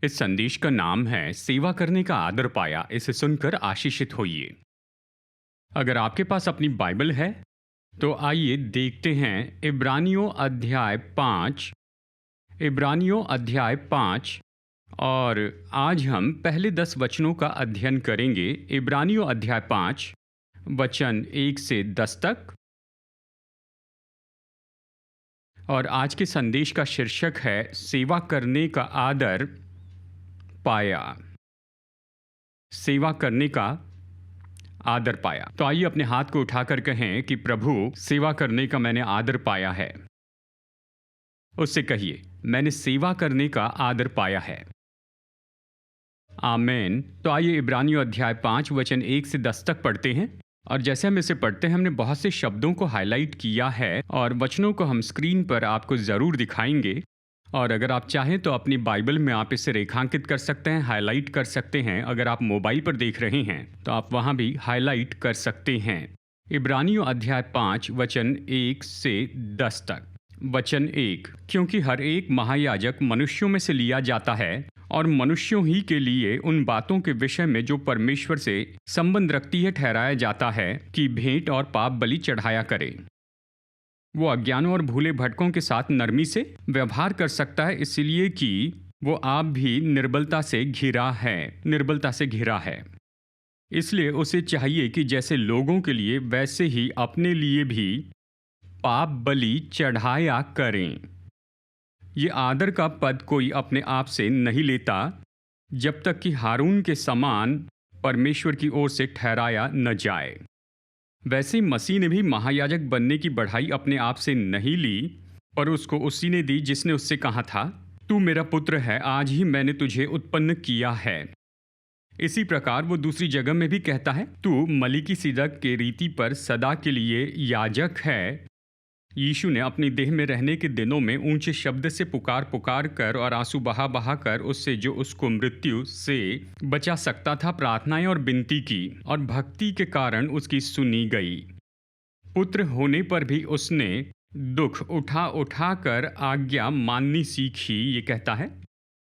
इस संदेश का नाम है सेवा करने का आदर पाया। इसे सुनकर आशीषित होइए। अगर आपके पास अपनी बाइबल है तो आइए देखते हैं इब्रानियों अध्याय 5। और आज हम पहले 10 वचनों का अध्ययन करेंगे। इब्रानियों अध्याय 5 वचन 1 से 10 तक। और आज के संदेश का शीर्षक है सेवा करने का आदर पाया। सेवा करने का आदर पाया। तो आइए अपने हाथ को उठाकर कहें कि प्रभु, सेवा करने का मैंने आदर पाया है। उससे कहिए, मैंने सेवा करने का आदर पाया है। आमीन। तो आइए इब्रानियों अध्याय 5 वचन 1 से 10 तक पढ़ते हैं। और जैसे हम इसे पढ़ते हैं, हमने बहुत से शब्दों को हाईलाइट किया है और वचनों को हम स्क्रीन पर आपको ज़रूर दिखाएंगे। और अगर आप चाहें तो अपनी बाइबल में आप इसे रेखांकित कर सकते हैं, हाईलाइट कर सकते हैं। अगर आप मोबाइल पर देख रहे हैं तो आप वहां भी हाईलाइट कर सकते हैं। इब्रानियों अध्याय 5 वचन 1 से 10 तक। वचन 1, क्योंकि हर एक महायाजक मनुष्यों में से लिया जाता है और मनुष्यों ही के लिए उन बातों के विषय में जो परमेश्वर से संबंध रखती है ठहराया जाता है कि भेंट और पाप बलि चढ़ाया करे। वो अज्ञानों और भूले भटकों के साथ नरमी से व्यवहार कर सकता है, इसलिए कि वो आप भी निर्बलता से घिरा है। इसलिए उसे चाहिए कि जैसे लोगों के लिए वैसे ही अपने लिए भी पाप बलि चढ़ाया करें। ये आदर का पद कोई अपने आप से नहीं लेता जब तक कि हारून के समान परमेश्वर की ओर से ठहराया न जाए। वैसे मसीह ने भी महायाजक बनने की बढ़ाई अपने आप से नहीं ली, पर उसको उसी ने दी जिसने उससे कहा था, तू मेरा पुत्र है, आज ही मैंने तुझे उत्पन्न किया है। इसी प्रकार वो दूसरी जगह में भी कहता है, तू मलिकिसिदक के रीति पर सदा के लिए याजक है। यीशु ने अपनी देह में रहने के दिनों में ऊंचे शब्द से पुकार कर और आंसू बहा कर उससे जो उसको मृत्यु से बचा सकता था प्रार्थनाएं और विनती की, और भक्ति के कारण उसकी सुनी गई। पुत्र होने पर भी उसने दुख उठा कर आज्ञा माननी सीखी, ये कहता है,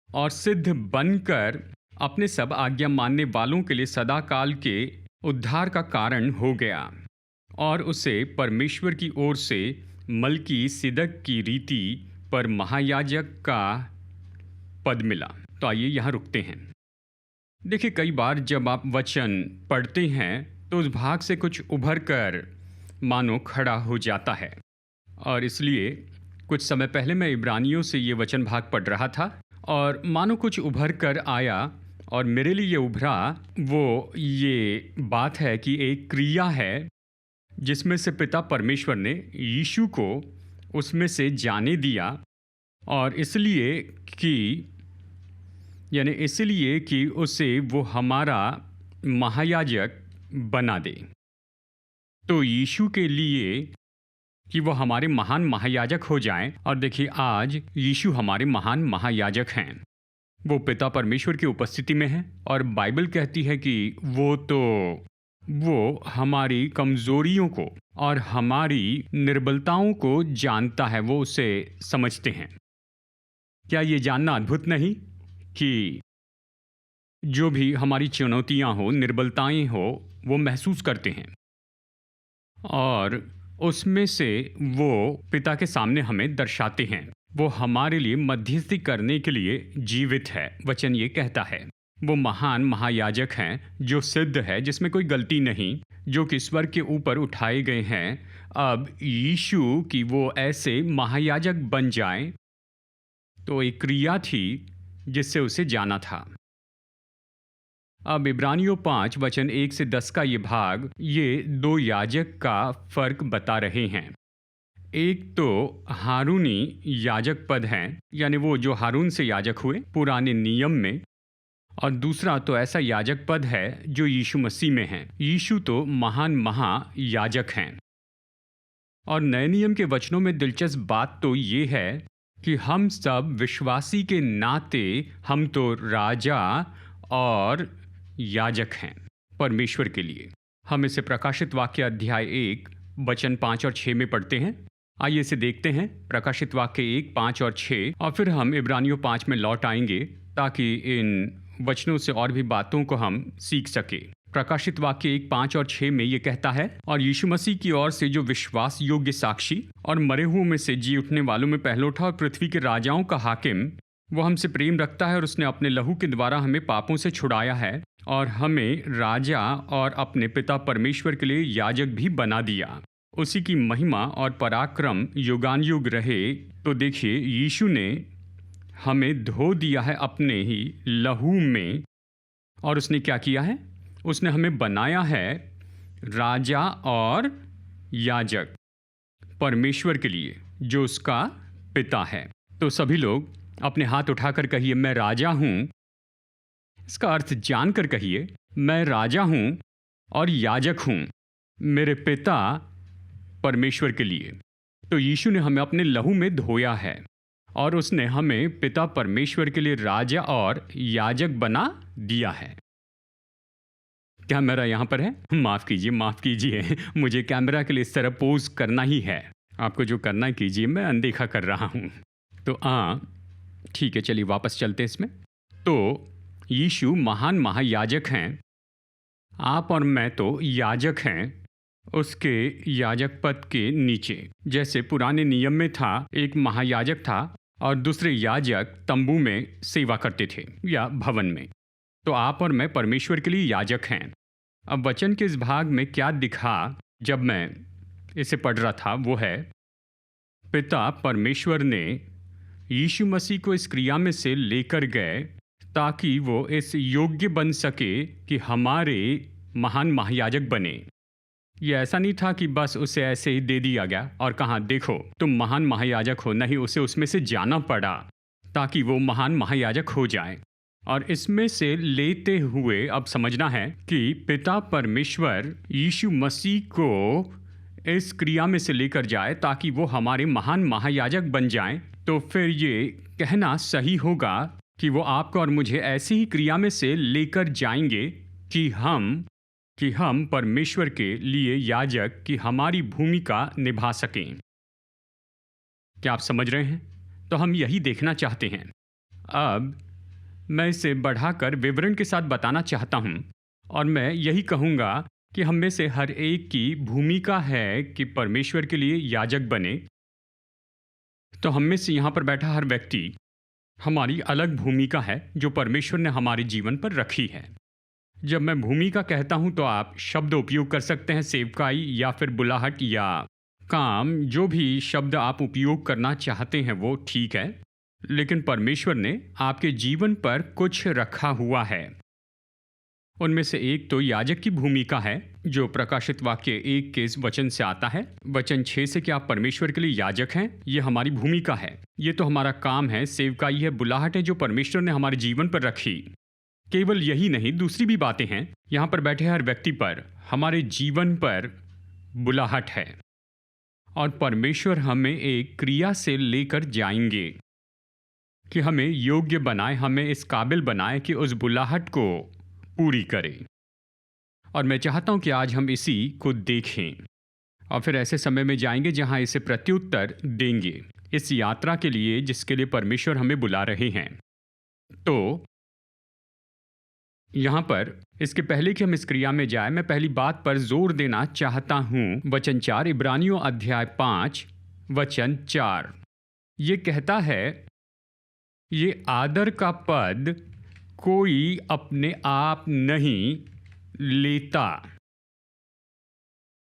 और सिद्ध बनकर अपने सब आज्ञा मानने वालों के लिए सदा काल के उद्धार का कारण हो गया। और उसे परमेश्वर की ओर से मलिकिसिदक की रीति पर महायाजक का पद मिला। तो आइए यहाँ रुकते हैं। देखिए, कई बार जब आप वचन पढ़ते हैं तो उस भाग से कुछ उभर कर मानो खड़ा हो जाता है। और इसलिए कुछ समय पहले मैं इब्रानियों से ये वचन भाग पढ़ रहा था और मानो कुछ उभर कर आया, और मेरे लिए ये उभरा वो ये बात है कि एक क्रिया है जिसमें से पिता परमेश्वर ने यीशु को उसमें से जाने दिया, और इसलिए कि उसे वो हमारा महायाजक बना दे। तो यीशु के लिए कि वो हमारे महान महायाजक हो जाएं। और देखिए, आज यीशु हमारे महान महायाजक हैं। वो पिता परमेश्वर की उपस्थिति में है, और बाइबल कहती है कि वो हमारी कमजोरियों को और हमारी निर्बलताओं को जानता है, वो उसे समझते हैं। क्या ये जानना अद्भुत नहीं कि जो भी हमारी चुनौतियां हो, निर्बलताएं हो, वो महसूस करते हैं, और उसमें से वो पिता के सामने हमें दर्शाते हैं। वो हमारे लिए मध्यस्थी करने के लिए जीवित है। वचन ये कहता है, वो महान महायाजक हैं जो सिद्ध है, जिसमें कोई गलती नहीं, जो कि स्वर्ग के ऊपर उठाए गए हैं। अब यीशु की वो ऐसे महायाजक बन जाएं, तो एक क्रिया थी जिससे उसे जाना था। अब इब्रानियों 5 वचन 1 से 10 का ये भाग ये दो याजक का फर्क बता रहे हैं। एक तो हारूनी याजक पद है, यानी वो जो हारून से याजक हुए पुराने नियम में, और दूसरा तो ऐसा याजक पद है जो यीशु मसीह में है। यीशु तो महान महायाजक हैं। और नए नियम के वचनों में दिलचस्प बात तो ये है कि हम सब विश्वासी के नाते हम तो राजा और याजक हैं परमेश्वर के लिए। हम इसे प्रकाशित वाक्य अध्याय 1 वचन 5 और 6 में पढ़ते हैं। आइए इसे देखते हैं, प्रकाशित वाक्य 1, 5 और 6, और फिर हम इब्रानियों 5 में लौट आएंगे ताकि इन वचनों से और भी बातों को हम सीख सके। प्रकाशित वाक्य 1:5 और 6 में ये कहता है, और यीशु मसीह की ओर से जो विश्वास योग्य साक्षी और मरे हुओं में से जी उठने वालों में पहलोठा और पृथ्वी के राजाओं का हाकिम, वो हमसे प्रेम रखता है और उसने अपने लहू के द्वारा हमें पापों से छुड़ाया है और हमें राजा और अपने पिता परमेश्वर के लिए याजक भी बना दिया। उसी की महिमा और पराक्रम युगान युग रहे। तो देखिए, यीशु ने हमें धो दिया है अपने ही लहू में, और उसने क्या किया है? उसने हमें बनाया है राजा और याजक परमेश्वर के लिए, जो उसका पिता है। तो सभी लोग अपने हाथ उठाकर कहिए, मैं राजा हूं। इसका अर्थ जानकर कहिए, मैं राजा हूं और याजक हूं मेरे पिता परमेश्वर के लिए। तो यीशु ने हमें अपने लहू में धोया है और उसने हमें पिता परमेश्वर के लिए राजा और याजक बना दिया है। कैमरा यहाँ पर है, माफ़ कीजिए, मुझे कैमरा के लिए इस तरह पोज करना ही है। आपको जो करना है कीजिए, मैं अनदेखा कर रहा हूँ। तो ठीक है, चलिए वापस चलते इसमें। तो यीशु महान महायाजक हैं। आप और मैं तो याजक हैं उसके याजक पद के नीचे। जैसे पुराने नियम में था, एक महायाजक था और दूसरे याजक तंबू में सेवा करते थे या भवन में। तो आप और मैं परमेश्वर के लिए याजक हैं। अब वचन के इस भाग में क्या दिखा जब मैं इसे पढ़ रहा था, वो है पिता परमेश्वर ने यीशु मसीह को इस क्रिया में से लेकर गए ताकि वो इस योग्य बन सके कि हमारे महान महायाजक बने। ये ऐसा नहीं था कि बस उसे ऐसे ही दे दिया गया और कहा, देखो तुम महान महायाजक हो। नहीं, उसे उसमें से जाना पड़ा ताकि वो महान महायाजक हो जाए। और इसमें से लेते हुए अब समझना है कि पिता परमेश्वर यीशु मसीह को इस क्रिया में से लेकर जाए ताकि वो हमारे महान महायाजक बन जाएं। तो फिर ये कहना सही होगा कि वो आपको और मुझे ऐसी ही क्रिया में से लेकर जाएंगे कि हम परमेश्वर के लिए याजक की हमारी भूमिका निभा सकें। क्या आप समझ रहे हैं? तो हम यही देखना चाहते हैं। अब मैं इसे बढ़ाकर विवरण के साथ बताना चाहता हूं और मैं यही कहूंगा कि हम में से हर एक की भूमिका है कि परमेश्वर के लिए याजक बने। तो हम में से यहाँ पर बैठा हर व्यक्ति, हमारी अलग भूमिका है जो परमेश्वर ने हमारे जीवन पर रखी है। जब मैं भूमिका कहता हूं तो आप शब्द उपयोग कर सकते हैं, सेवकाई या फिर बुलाहट या काम, जो भी शब्द आप उपयोग करना चाहते हैं वो ठीक है। लेकिन परमेश्वर ने आपके जीवन पर कुछ रखा हुआ है। उनमें से एक तो याजक की भूमिका है, जो प्रकाशित वाक्य 1 के इस वचन से आता है, वचन 6 से कि आप परमेश्वर के लिए याजक हैं। ये हमारी भूमिका है, ये तो हमारा काम है, सेवकाई है, बुलाहट है जो परमेश्वर ने हमारे जीवन पर रखी। केवल यही नहीं, दूसरी भी बातें हैं। यहाँ पर बैठे हर व्यक्ति पर, हमारे जीवन पर बुलाहट है और परमेश्वर हमें एक क्रिया से लेकर जाएंगे कि हमें योग्य बनाए, हमें इस काबिल बनाए कि उस बुलाहट को पूरी करें। और मैं चाहता हूं कि आज हम इसी को देखें और फिर ऐसे समय में जाएंगे जहां इसे प्रत्युत्तर देंगे इस यात्रा के लिए जिसके लिए परमेश्वर हमें बुला रहे हैं। तो यहाँ पर इसके पहले कि हम इस क्रिया में जाए, मैं पहली बात पर जोर देना चाहता हूँ। वचन 4, इब्रानियों अध्याय 5 वचन 4 ये कहता है, ये आदर का पद कोई अपने आप नहीं लेता।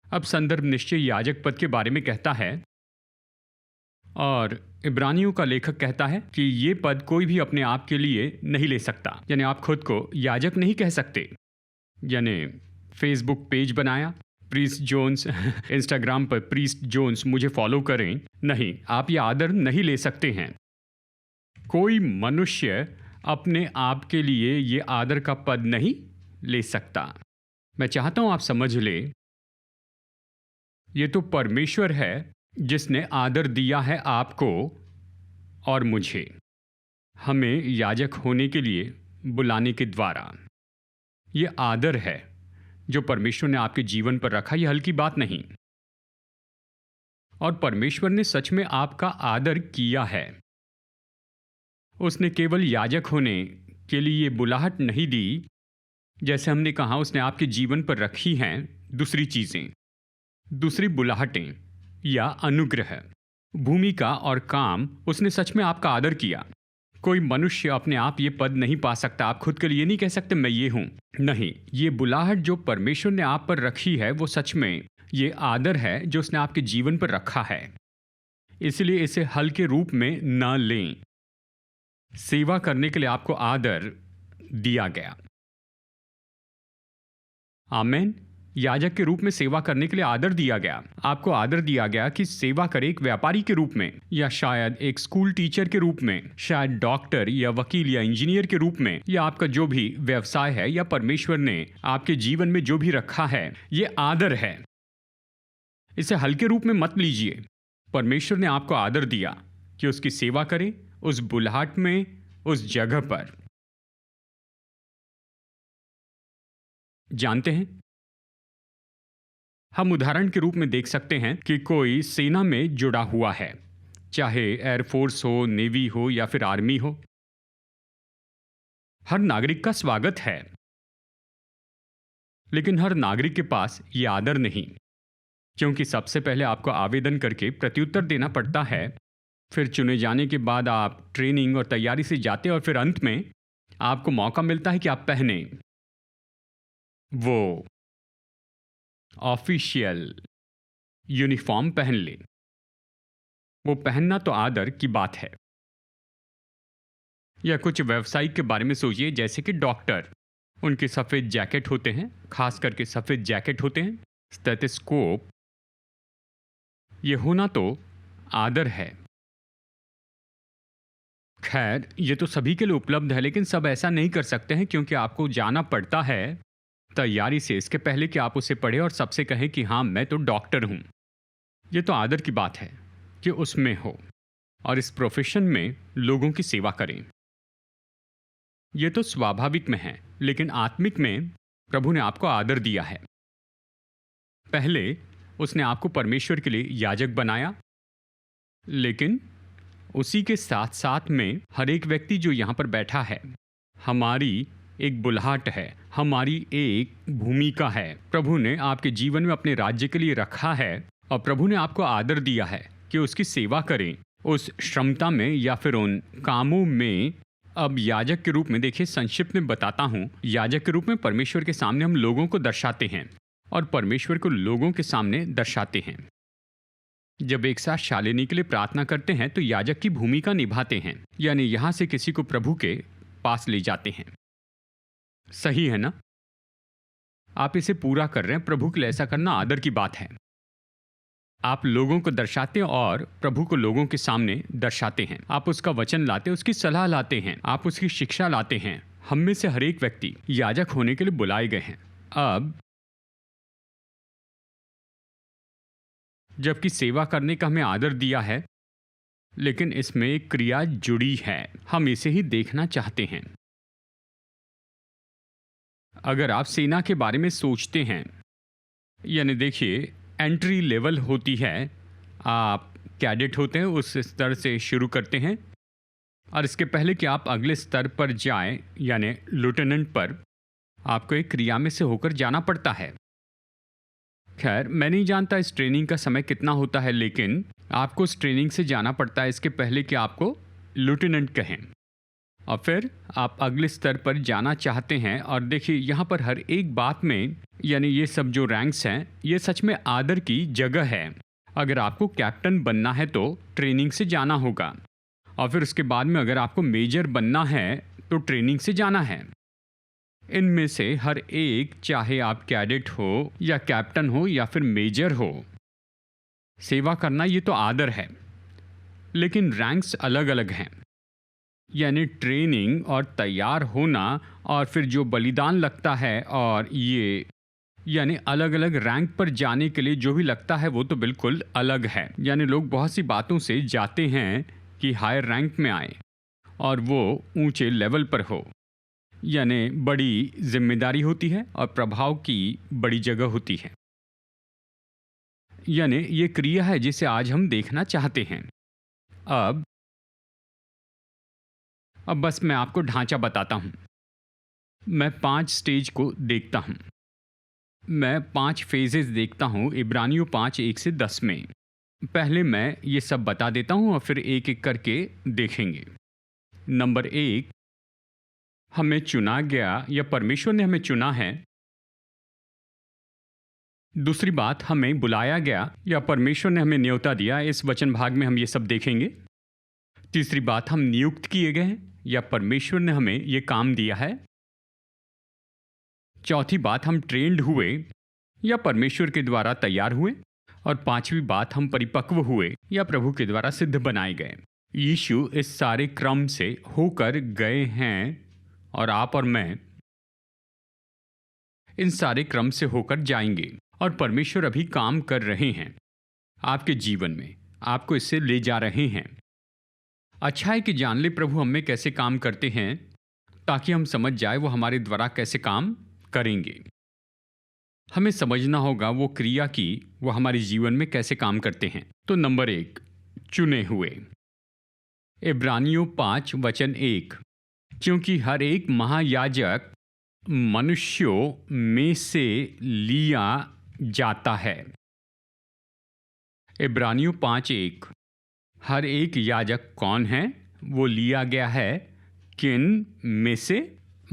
अब संदर्भ निश्चय याजक पद के बारे में कहता है और इब्रानियों का लेखक कहता है कि ये पद कोई भी अपने आप के लिए नहीं ले सकता। यानी आप खुद को याजक नहीं कह सकते। यानी फेसबुक पेज बनाया प्रीस्ट जोन्स, इंस्टाग्राम पर प्रीस्ट जोन्स, मुझे फॉलो करें, नहीं, आप ये आदर नहीं ले सकते हैं। कोई मनुष्य अपने आप के लिए ये आदर का पद नहीं ले सकता। मैं चाहता हूं आप समझ लें, ये तो परमेश्वर है जिसने आदर दिया है आपको और मुझे, हमें याजक होने के लिए बुलाने के द्वारा। ये आदर है जो परमेश्वर ने आपके जीवन पर रखा, ये हल्की बात नहीं। और परमेश्वर ने सच में आपका आदर किया है। उसने केवल याजक होने के लिए ये बुलाहट नहीं दी। जैसे हमने कहा, उसने आपके जीवन पर रखी हैं दूसरी चीज़ें, दूसरी बुलाहटें या अनुग्रह, भूमिका और काम। उसने सच में आपका आदर किया। कोई मनुष्य अपने आप ये पद नहीं पा सकता। आप खुद के लिए नहीं कह सकते मैं ये हूं। नहीं, ये बुलाहट जो परमेश्वर ने आप पर रखी है वो सच में ये आदर है जो उसने आपके जीवन पर रखा है। इसलिए इसे हल्के रूप में न लें। सेवा करने के लिए आपको आदर दिया गया। आमीन। याजक के रूप में सेवा करने के लिए आदर दिया गया। आपको आदर दिया गया कि सेवा करे एक व्यापारी के रूप में, या शायद एक स्कूल टीचर के रूप में, शायद डॉक्टर या वकील या इंजीनियर के रूप में, या आपका जो भी व्यवसाय है या परमेश्वर ने आपके जीवन में जो भी रखा है, ये आदर है। इसे हल्के रूप में मत लीजिए। परमेश्वर ने आपको आदर दिया कि उसकी सेवा करें उस बुलाहट में, उस जगह पर। जानते हैं, हम उदाहरण के रूप में देख सकते हैं कि कोई सेना में जुड़ा हुआ है, चाहे एयरफोर्स हो, नेवी हो या फिर आर्मी हो। हर नागरिक का स्वागत है, लेकिन हर नागरिक के पास ये आदर नहीं, क्योंकि सबसे पहले आपको आवेदन करके प्रत्युत्तर देना पड़ता है। फिर चुने जाने के बाद आप ट्रेनिंग और तैयारी से जाते हैं और फिर अंत में आपको मौका मिलता है कि आप पहने वो ऑफिशियल यूनिफॉर्म पहन ले। वो पहनना तो आदर की बात है। या कुछ व्यावसायिक के बारे में सोचिए, जैसे कि डॉक्टर, उनके सफ़ेद जैकेट होते हैं, खास करके सफ़ेद जैकेट होते हैं, स्टेथोस्कोप, ये होना तो आदर है। खैर, ये तो सभी के लिए उपलब्ध है, लेकिन सब ऐसा नहीं कर सकते हैं, क्योंकि आपको जाना पड़ता है तैयारी से, इसके पहले कि आप उसे पढ़ें और सबसे कहें कि हाँ मैं तो डॉक्टर हूँ। ये तो आदर की बात है कि उसमें हो और इस प्रोफेशन में लोगों की सेवा करें। ये तो स्वाभाविक में है, लेकिन आत्मिक में प्रभु ने आपको आदर दिया है। पहले उसने आपको परमेश्वर के लिए याजक बनाया, लेकिन उसी के साथ साथ में हर एक व्यक्ति जो यहाँ पर बैठा है, हमारी एक बुलाहट है, हमारी एक भूमिका है। प्रभु ने आपके जीवन में अपने राज्य के लिए रखा है और प्रभु ने आपको आदर दिया है कि उसकी सेवा करें उस क्षमता में या फिर उन कामों में। अब याजक के रूप में देखिए, संक्षिप्त में बताता हूँ। याजक के रूप में परमेश्वर के सामने हम लोगों को दर्शाते हैं और परमेश्वर को लोगों के सामने दर्शाते हैं। जब एक साथ शालिनी के लिए प्रार्थना करते हैं तो याजक की भूमिका निभाते हैं, यानी यहाँ से किसी को प्रभु के पास ले जाते हैं। सही है ना? आप इसे पूरा कर रहे हैं। प्रभु के लिए ऐसा करना आदर की बात है। आप लोगों को दर्शाते हैं और प्रभु को लोगों के सामने दर्शाते हैं। आप उसका वचन लाते हैं, उसकी सलाह लाते हैं, आप उसकी शिक्षा लाते हैं। हम में से हर एक व्यक्ति याजक होने के लिए बुलाए गए हैं। अब जबकि सेवा करने का हमें आदर दिया है, लेकिन इसमें एक क्रिया जुड़ी है। हम इसे ही देखना चाहते हैं। अगर आप सेना के बारे में सोचते हैं, यानी देखिए, एंट्री लेवल होती है, आप कैडेट होते हैं, उस स्तर से शुरू करते हैं और इसके पहले कि आप अगले स्तर पर जाएं, यानी लेफ्टिनेंट पर, आपको एक क्रिया में से होकर जाना पड़ता है। खैर, मैं नहीं जानता इस ट्रेनिंग का समय कितना होता है, लेकिन आपको उस ट्रेनिंग से जाना पड़ता है इसके पहले कि आपको लेफ्टिनेंट कहें, और फिर आप अगले स्तर पर जाना चाहते हैं। और देखिए, यहाँ पर हर एक बात में, यानी ये सब जो रैंक्स हैं, ये सच में आदर की जगह है। अगर आपको कैप्टन बनना है तो ट्रेनिंग से जाना होगा, और फिर उसके बाद में अगर आपको मेजर बनना है तो ट्रेनिंग से जाना है। इनमें से हर एक, चाहे आप कैडेट हो या कैप्टन हो या फिर मेजर हो, सेवा करना ये तो आदर है, लेकिन रैंक्स अलग अलग हैं। यानी ट्रेनिंग और तैयार होना और फिर जो बलिदान लगता है, और ये यानी अलग अलग रैंक पर जाने के लिए जो भी लगता है वो तो बिल्कुल अलग है। यानी लोग बहुत सी बातों से जाते हैं कि हायर रैंक में आए और वो ऊंचे लेवल पर हो, यानी बड़ी जिम्मेदारी होती है और प्रभाव की बड़ी जगह होती है। यानी ये क्रिया है जिसे आज हम देखना चाहते हैं। अब अब बस मैं आपको ढांचा बताता हूँ। मैं 5 स्टेज को देखता हूँ। मैं 5 फेजेस देखता हूँ इब्रानियों 5 1 से 10 में। पहले मैं ये सब बता देता हूँ और फिर एक एक करके देखेंगे। नंबर 1, हमें चुना गया या परमेश्वर ने हमें चुना है। दूसरी बात, हमें बुलाया गया या परमेश्वर ने हमें न्योता दिया। इस वचन भाग में हम ये सब देखेंगे। तीसरी बात, हम नियुक्त किए गए हैं या परमेश्वर ने हमें ये काम दिया है। चौथी बात, हम ट्रेंड हुए या परमेश्वर के द्वारा तैयार हुए। और पांचवी बात, हम परिपक्व हुए या प्रभु के द्वारा सिद्ध बनाए गए। यीशु इस सारे क्रम से होकर गए हैं और आप और मैं इन सारे क्रम से होकर जाएंगे। और परमेश्वर अभी काम कर रहे हैं आपके जीवन में, आपको इससे ले जा रहे हैं। अच्छा है कि जान ले प्रभु हम में कैसे काम करते हैं, ताकि हम समझ जाए वो हमारे द्वारा कैसे काम करेंगे। हमें समझना होगा वो क्रिया की वो हमारे जीवन में कैसे काम करते हैं। तो नंबर 1, चुने हुए। इब्रानियों 5 वचन 1, क्योंकि हर एक महायाजक मनुष्यों में से लिया जाता है। इब्रानियों 5:1, हर एक याजक कौन है? वो लिया गया है किन में से?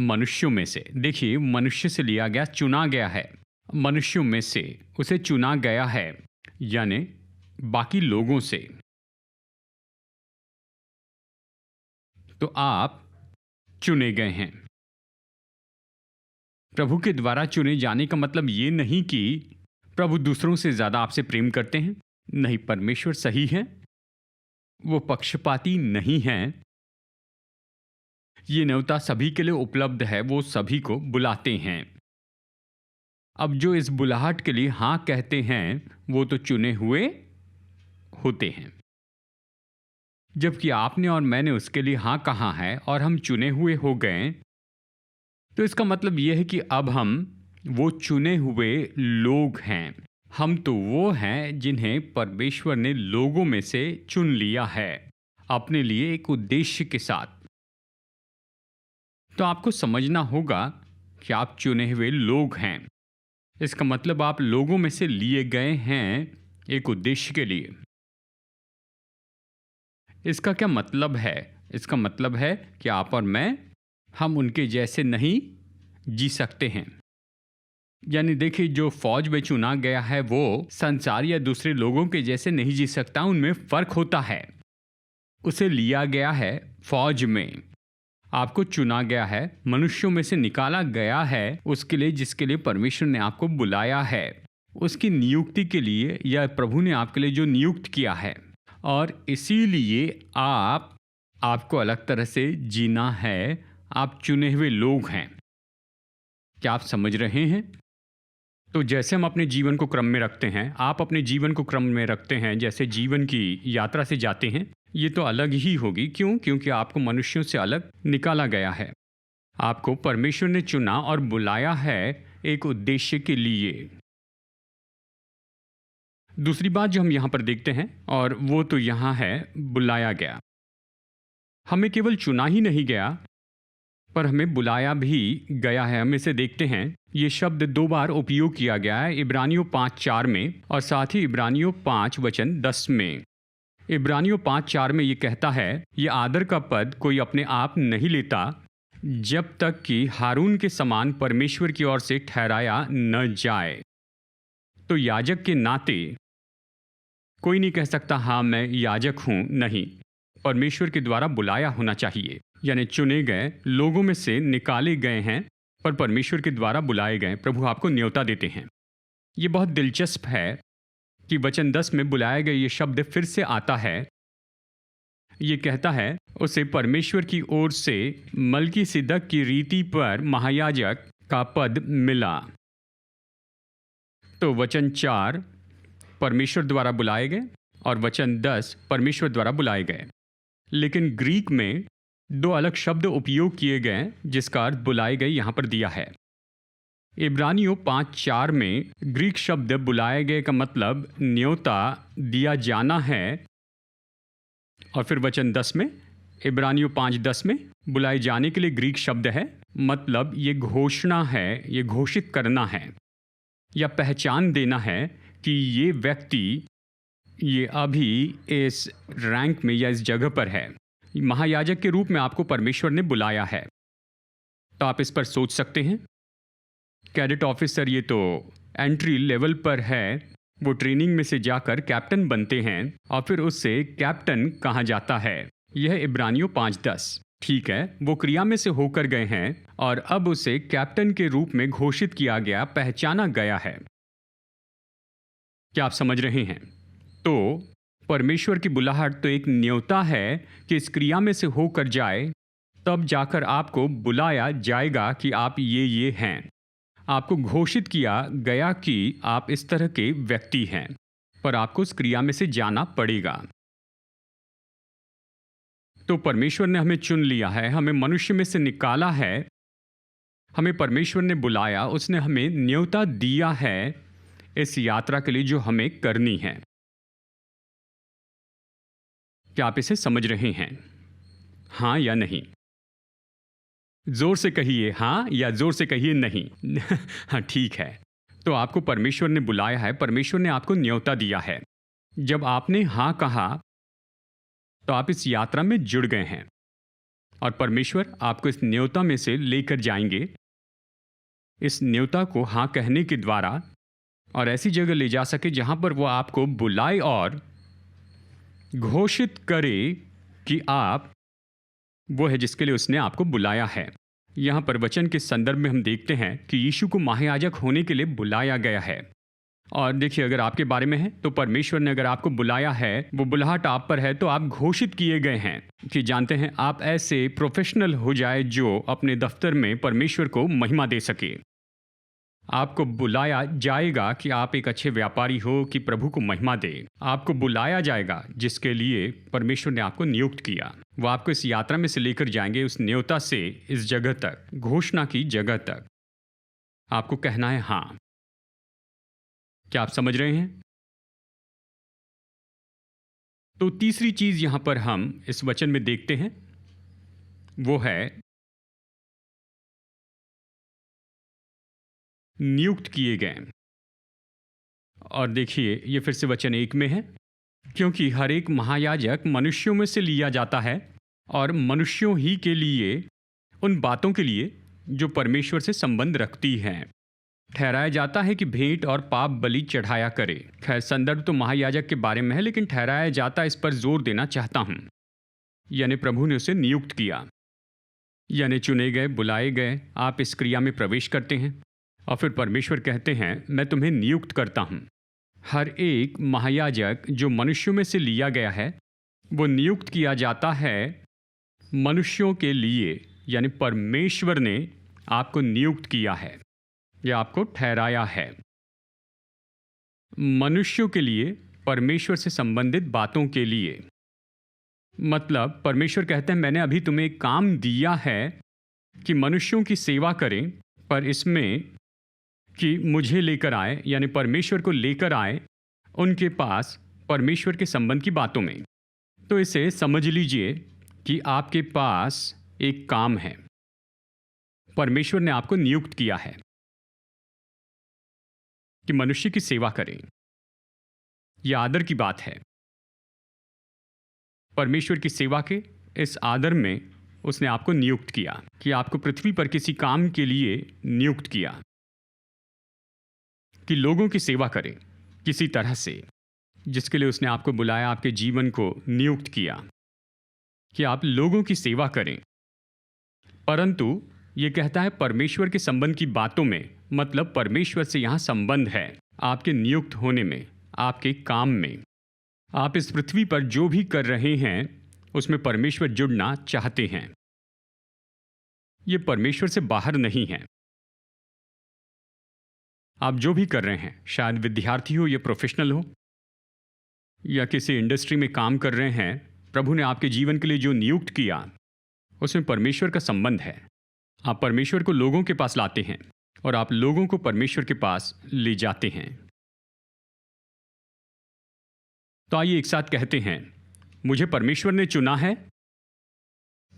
मनुष्यों में से। देखिए, मनुष्य से लिया गया, चुना गया है। मनुष्यों में से उसे चुना गया है, यानी बाकी लोगों से। तो आप चुने गए हैं। प्रभु के द्वारा चुने जाने का मतलब ये नहीं कि प्रभु दूसरों से ज्यादा आपसे प्रेम करते हैं। नहीं, परमेश्वर सही है, वो पक्षपाती नहीं है। ये न्योता सभी के लिए उपलब्ध है, वो सभी को बुलाते हैं। अब जो इस बुलाहट के लिए हां कहते हैं वो तो चुने हुए होते हैं। जबकि आपने और मैंने उसके लिए हां कहा है और हम चुने हुए हो गए, तो इसका मतलब यह है कि अब हम वो चुने हुए लोग हैं। हम तो वो हैं जिन्हें परमेश्वर ने लोगों में से चुन लिया है अपने लिए एक उद्देश्य के साथ। तो आपको समझना होगा कि आप चुने हुए लोग हैं। इसका मतलब आप लोगों में से लिए गए हैं एक उद्देश्य के लिए। इसका क्या मतलब है? इसका मतलब है कि आप और मैं, हम उनके जैसे नहीं जी सकते हैं। यानी देखिए, जो फौज में चुना गया है वो संसार या दूसरे लोगों के जैसे नहीं जी सकता, उनमें फर्क होता है। उसे लिया गया है फौज में, आपको चुना गया है, मनुष्यों में से निकाला गया है उसके लिए जिसके लिए परमेश्वर ने आपको बुलाया है, उसकी नियुक्ति के लिए, या प्रभु ने आपके लिए जो नियुक्त किया है। और इसीलिए आपको अलग तरह से जीना है। आप चुने हुए लोग हैं। क्या आप समझ रहे हैं? तो जैसे हम अपने जीवन को क्रम में रखते हैं, आप अपने जीवन को क्रम में रखते हैं, जैसे जीवन की यात्रा से जाते हैं, ये तो अलग ही होगी। क्यों? क्योंकि आपको मनुष्यों से अलग निकाला गया है। आपको परमेश्वर ने चुना और बुलाया है एक उद्देश्य के लिए। दूसरी बात जो हम यहां पर देखते हैं, और वो तो यहां है बुलाया गया। हमें केवल चुना ही नहीं गया, पर हमें बुलाया भी गया है। हम इसे देखते हैं। ये शब्द 2 बार उपयोग किया गया है, इब्रानियों 5:4 में और साथ ही इब्रानियों 5 वचन 10 में। इब्रानियों 5:4 में ये कहता है, ये आदर का पद कोई अपने आप नहीं लेता जब तक कि हारून के समान परमेश्वर की ओर से ठहराया न जाए। तो याजक के नाते कोई नहीं कह सकता हाँ मैं याजक हूं। नहीं, परमेश्वर के द्वारा बुलाया होना चाहिए। यानी चुने गए लोगों में से निकाले गए हैं, पर परमेश्वर के द्वारा बुलाए गए। प्रभु आपको न्योता देते हैं। ये बहुत दिलचस्प है कि वचन 10 में बुलाए गए ये शब्द फिर से आता है। ये कहता है, उसे परमेश्वर की ओर से मल्कीसिदक की रीति पर महायाजक का पद मिला। तो वचन 4 परमेश्वर द्वारा बुलाए गए और वचन 10 परमेश्वर द्वारा बुलाए गए। लेकिन ग्रीक में 2 अलग शब्द उपयोग किए गए जिसका अर्थ बुलाए गए यहां पर दिया है। इब्रानियों 5:4 में ग्रीक शब्द बुलाए गए का मतलब न्योता दिया जाना है, और फिर वचन 10 में इब्रानियों 5:10 में बुलाए जाने के लिए ग्रीक शब्द है, मतलब ये घोषणा है, ये घोषित करना है या पहचान देना है कि ये व्यक्ति ये अभी इस रैंक में या इस जगह पर है। महायाजक के रूप में आपको परमेश्वर ने बुलाया है। तो आप इस पर सोच सकते हैं। कैडेट ऑफिसर ये तो एंट्री लेवल पर है, वो ट्रेनिंग में से जाकर कैप्टन बनते हैं और फिर उससे कैप्टन कहा जाता है। यह इब्रानियों 5:10। ठीक है, वो क्रिया में से होकर गए हैं और अब उसे कैप्टन के रूप में घोषित किया गया, पहचाना गया है। क्या आप समझ रहे हैं? तो परमेश्वर की बुलाहट तो एक न्योता है कि इस क्रिया में से होकर जाए, तब जाकर आपको बुलाया जाएगा कि आप ये हैं। आपको घोषित किया गया कि आप इस तरह के व्यक्ति हैं, पर आपको उस क्रिया में से जाना पड़ेगा। तो परमेश्वर ने हमें चुन लिया है, हमें मनुष्य में से निकाला है, हमें परमेश्वर ने बुलाया, उसने हमें न्योता दिया है इस यात्रा के लिए जो हमें करनी है। क्या आप इसे समझ रहे हैं? हाँ या नहीं? जोर से कहिए हाँ या जोर से कहिए नहीं। हाँ, ठीक है। तो आपको परमेश्वर ने बुलाया है, परमेश्वर ने आपको न्योता दिया है। जब आपने हाँ कहा तो आप इस यात्रा में जुड़ गए हैं और परमेश्वर आपको इस न्योता में से लेकर जाएंगे, इस न्योता को हाँ कहने के द्वारा, और ऐसी जगह ले जा सके जहां पर वो आपको बुलाए और घोषित करे कि आप वो है जिसके लिए उसने आपको बुलाया है। यहाँ पर वचन के संदर्भ में हम देखते हैं कि यीशु को महायाजक होने के लिए बुलाया गया है। और देखिए, अगर आपके बारे में है तो परमेश्वर ने अगर आपको बुलाया है, वो बुलाहट आप पर है, तो आप घोषित किए गए हैं कि जानते हैं आप ऐसे प्रोफेशनल हो जाए जो अपने दफ्तर में परमेश्वर को महिमा दे सके। आपको बुलाया जाएगा कि आप एक अच्छे व्यापारी हो, कि प्रभु को महिमा दे। आपको बुलाया जाएगा जिसके लिए परमेश्वर ने आपको नियुक्त किया। वो आपको इस यात्रा में से लेकर जाएंगे, उस न्योता से इस जगह तक, घोषणा की जगह तक। आपको कहना है हाँ। क्या आप समझ रहे हैं? तो तीसरी चीज यहां पर हम इस वचन में देखते हैं, वो है नियुक्त किए गए। और देखिए, ये फिर से वचन 1 में है, क्योंकि हर एक महायाजक मनुष्यों में से लिया जाता है और मनुष्यों ही के लिए, उन बातों के लिए जो परमेश्वर से संबंध रखती हैं, ठहराया जाता है कि भेंट और पाप बलि चढ़ाया करे। खैर, संदर्भ तो महायाजक के बारे में है, लेकिन ठहराया जाता, इस पर जोर देना चाहता हूं। यानी प्रभु ने उसे नियुक्त किया, यानी चुने गए, बुलाए गए, आप इस क्रिया में प्रवेश करते हैं और फिर परमेश्वर कहते हैं मैं तुम्हें नियुक्त करता हूं। हर एक महायाजक जो मनुष्यों में से लिया गया है, वो नियुक्त किया जाता है मनुष्यों के लिए, यानी परमेश्वर ने आपको नियुक्त किया है या आपको ठहराया है मनुष्यों के लिए, परमेश्वर से संबंधित बातों के लिए। मतलब परमेश्वर कहते हैं मैंने अभी तुम्हें एक काम दिया है कि मनुष्यों की सेवा करें, पर इसमें कि मुझे लेकर आए, यानी परमेश्वर को लेकर आए उनके पास परमेश्वर के संबंध की बातों में। तो इसे समझ लीजिए कि आपके पास एक काम है, परमेश्वर ने आपको नियुक्त किया है कि मनुष्य की सेवा करें। यह आदर की बात है। परमेश्वर की सेवा के इस आदर में उसने आपको नियुक्त किया कि आपको पृथ्वी पर किसी काम के लिए नियुक्त किया कि लोगों की सेवा करें किसी तरह से, जिसके लिए उसने आपको बुलाया, आपके जीवन को नियुक्त किया कि आप लोगों की सेवा करें। परंतु ये कहता है परमेश्वर के संबंध की बातों में, मतलब परमेश्वर से यहाँ संबंध है आपके नियुक्त होने में, आपके काम में। आप इस पृथ्वी पर जो भी कर रहे हैं उसमें परमेश्वर जुड़ना चाहते हैं। ये परमेश्वर से बाहर नहीं है। आप जो भी कर रहे हैं, शायद विद्यार्थी हो या प्रोफेशनल हो या किसी इंडस्ट्री में काम कर रहे हैं, प्रभु ने आपके जीवन के लिए जो नियुक्त किया उसमें परमेश्वर का संबंध है। आप परमेश्वर को लोगों के पास लाते हैं और आप लोगों को परमेश्वर के पास ले जाते हैं। तो आइए एक साथ कहते हैं, मुझे परमेश्वर ने चुना है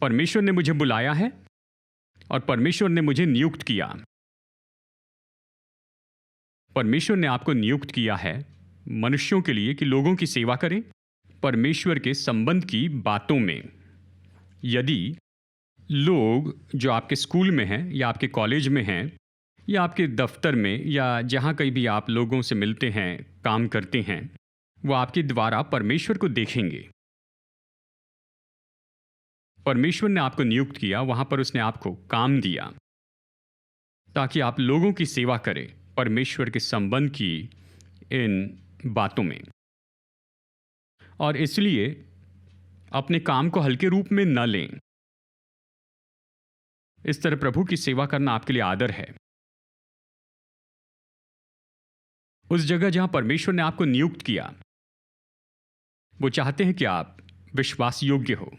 परमेश्वर ने मुझे बुलाया है और परमेश्वर ने मुझे नियुक्त किया। परमेश्वर ने आपको नियुक्त किया है मनुष्यों के लिए कि लोगों की सेवा करें परमेश्वर के संबंध की बातों में। यदि लोग जो आपके स्कूल में हैं या आपके कॉलेज में हैं या आपके दफ्तर में या जहाँ कहीं भी आप लोगों से मिलते हैं, काम करते हैं, वो आपके द्वारा परमेश्वर को देखेंगे। परमेश्वर ने आपको नियुक्त किया, वहाँ पर उसने आपको काम दिया ताकि आप लोगों की सेवा करें परमेश्वर के संबंध की इन बातों में। और इसलिए अपने काम को हल्के रूप में न लें। इस तरह प्रभु की सेवा करना आपके लिए आदर है। उस जगह जहां परमेश्वर ने आपको नियुक्त किया, वो चाहते हैं कि आप विश्वास योग्य हो,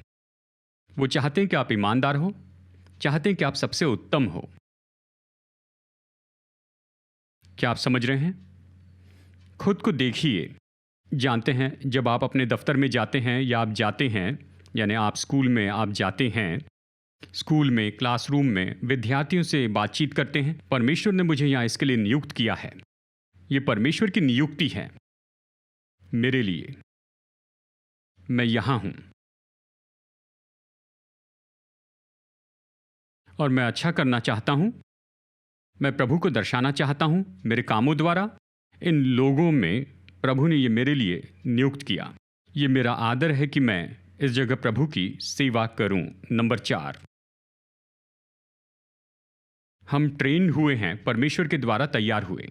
वो चाहते हैं कि आप ईमानदार हो, चाहते हैं कि आप सबसे उत्तम हो। क्या आप समझ रहे हैं? खुद को देखिए। जानते हैं जब आप अपने दफ्तर में जाते हैं या आप जाते हैं, यानी आप स्कूल में आप जाते हैं, स्कूल में क्लासरूम में विद्यार्थियों से बातचीत करते हैं, परमेश्वर ने मुझे यहाँ इसके लिए नियुक्त किया है। ये परमेश्वर की नियुक्ति है मेरे लिए। मैं यहाँ हूँ और मैं अच्छा करना चाहता हूँ। मैं प्रभु को दर्शाना चाहता हूँ मेरे कामों द्वारा। इन लोगों में प्रभु ने ये मेरे लिए नियुक्त किया। ये मेरा आदर है कि मैं इस जगह प्रभु की सेवा करूं। नंबर 4, हम ट्रेन हुए हैं, परमेश्वर के द्वारा तैयार हुए।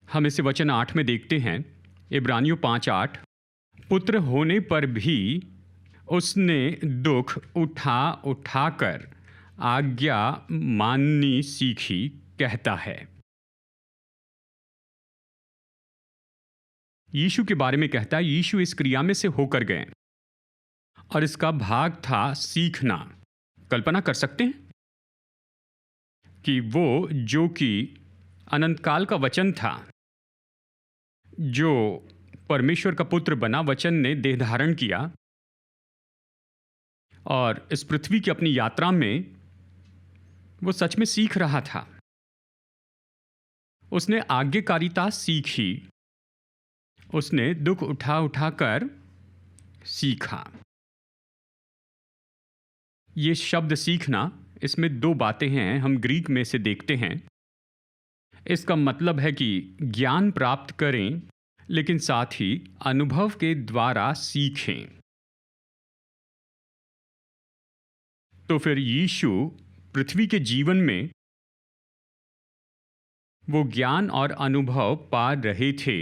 हम इसे वचन 8 में देखते हैं, इब्रानियों 5:8। पुत्र होने पर भी उसने दुख उठा उठाकर आज्ञा माननी सीखी, कहता है। यीशु के बारे में कहता है, यीशु इस क्रिया में से होकर गए और इसका भाग था सीखना। कल्पना कर सकते हैं कि वो जो कि अनंत काल का वचन था, जो परमेश्वर का पुत्र बना, वचन ने देह धारण किया और इस पृथ्वी की अपनी यात्रा में वो सच में सीख रहा था। उसने आज्ञाकारिता सीखी, उसने दुख उठा उठाकर सीखा। ये शब्द सीखना, इसमें 2 बातें हैं, हम ग्रीक में से देखते हैं। इसका मतलब है कि ज्ञान प्राप्त करें, लेकिन साथ ही अनुभव के द्वारा सीखें। तो फिर यीशु पृथ्वी के जीवन में वो ज्ञान और अनुभव पा रहे थे।